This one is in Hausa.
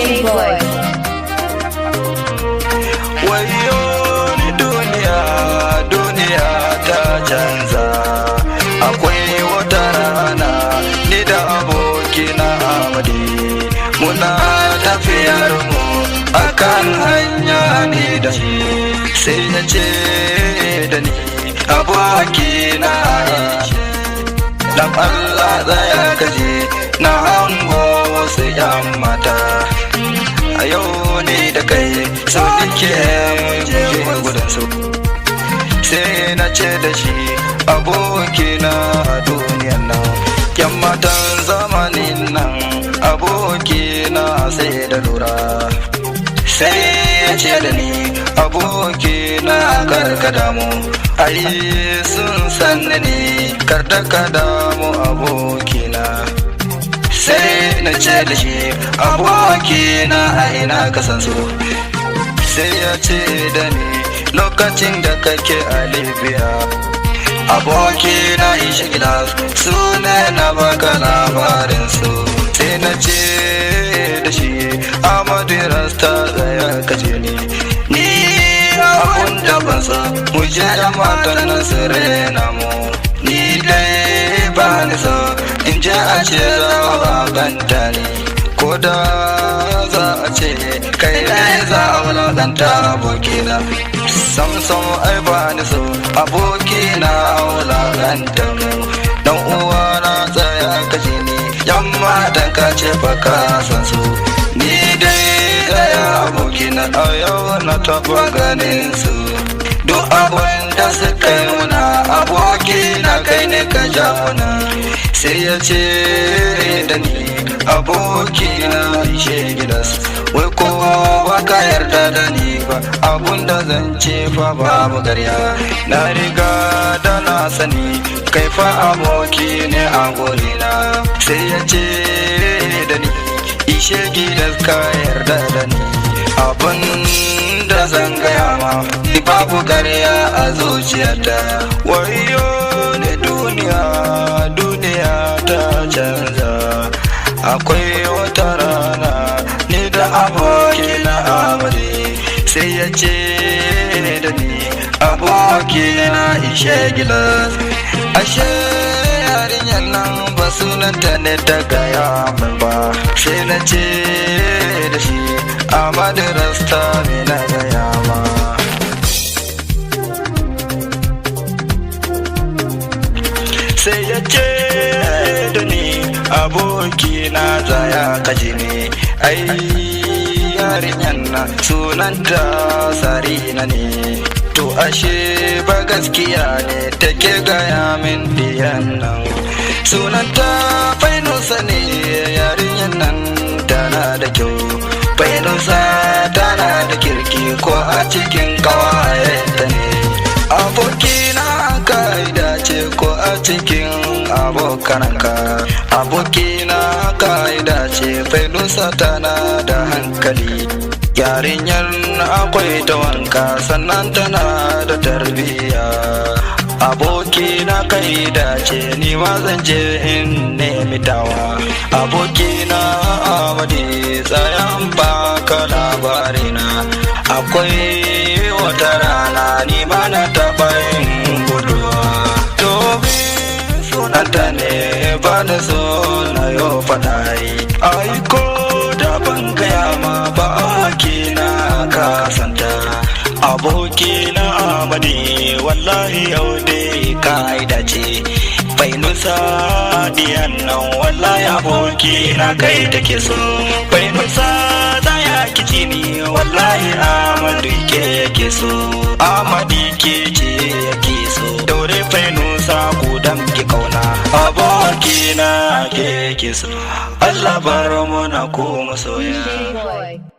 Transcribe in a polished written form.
Boy. Wayo ni duniya, duniya ta canza. Akwai wata rana ni da abokina Amadi muna tafiyar mu akan hanya ni da shi, sai ya ce da ni abokina dan Allah tsaya kaje na hango wasu yan mata a yau ne da kai so nike je gudun su, sai na ce da shi abokina a duniyan nan yan matan zamanin nan abokina sai da lura, sai ya ce da ni abokina karka damu ai sun sanni ne karda ka damu abokina, sai na ce da shi abokina a ina ka san su, sai ya ce da ni lokacin da kake a Libya abokina ishi gilas su ne na baka labarin su, sai na ce da shi Amadu Rasta tsaya kaje ni abun da ban so mu je da matan nan su rena mu, ni dai ba ni so in je a ce za a banta ni, ko da za a ce kai dai za a wulakanta abokina, sam ai ba ni so abokina a wulakanta mu, dan uwa na tsaya kaje ni yamma dan ka ce baka san su, ni dai tsaya abokina a yau na taba ganin su, duk abin da suka yi muna abokina kai ne ka ja muna, sai ya ce da ni abokina ishe gidas wai ko ba ka yarda da ni ba abun da zan ce fa babu garya, na riga da na sani kai fa aboki ne a gorina, sai ya ce da ni ishe gidas ka yarda da ni abun da zan gaya ma babu garya a zuciyarta, wayo ne duniya, duniya ta canza. Akwai wata rana ni da abokina Amadi, sai ya ce da ni abokina ishe gilas, ashe yarinyar nan ba sunanta ne ta gaya min ba, sai na ce da shi Amadu Rasta me na gaya ma, sai ya ce da ni abokina zaya kaji ne ai yarinyan na sunanta Sarina ne, to ashe ba gaskiya ne take gaya min diyan nan, sunanta Fainusa ne yarinyan nan tana da kyau, Fainusa tana da kirki ko a cikin kawayenta ne, abokina ka'ida ce ko a cikin abokananka, abokina ka'ida ce Fainusa tana da hankali, yarinyar akwai ta wanka sannan tana da tarbiyya, abokina ka'ida ce ni ma zan je in nemi tawa, abokina Amadi tsayan baka labarina, akwai wata rana ni ma na taɓa yin guduwa, sunanta ne ba da so na yau faɗayi, aiko da ban gaya ma ba abokina ka santa, abokina Amadi wallahi yau dai ka'ida ce, Fainusa diyan nan wallahi abokina kai take so, Fainusa za ya kici ni wallahi Amadu ke yake so, Amadi ke ce yake so, daure Fainusa ku damki kauna abokina ke so, Allah bar mu na ku masoya.